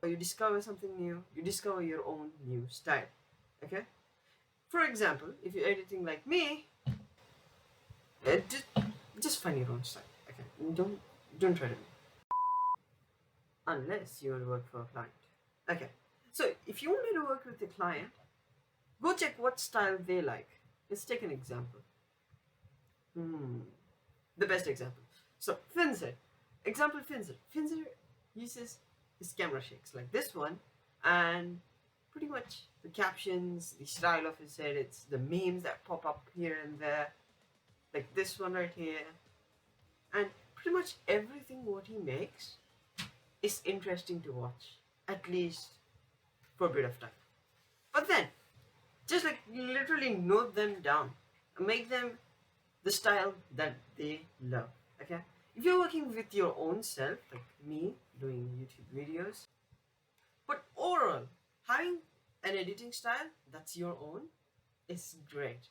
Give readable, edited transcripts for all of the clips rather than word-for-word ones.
you discover something new, you discover your own new style. Okay? For example, if you're editing like me, just, just find your own style. Okay? Don't try to be. Unless you want to work for a client. Okay. So if you wanted to work with a client, go check what style they like. Let's take an example. The best example. So Finzer. Example Finzer. Finzer uses his camera shakes like this one, and pretty much the captions, the style of his edits, the memes that pop up here and there, like this one right here, and pretty much everything what he makes is interesting to watch, at least for a bit of time. But then, just like literally note them down, make them the style that they love. Okay? If you're working with your own self, like me doing YouTube videos, but overall, having an editing style that's your own is great.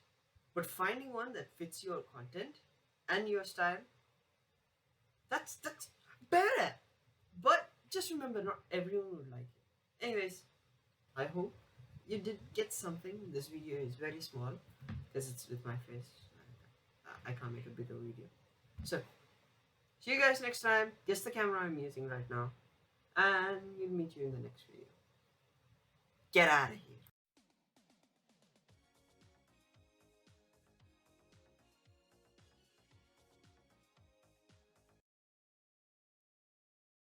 But finding one that fits your content and your style, that's better. But just remember, not everyone would like it. Anyways, I hope you did get something. This video is very small because it's with my face. I can't make a bigger video. So, see you guys next time. Guess the camera I'm using right now. And we'll meet you in the next video. Get out of here.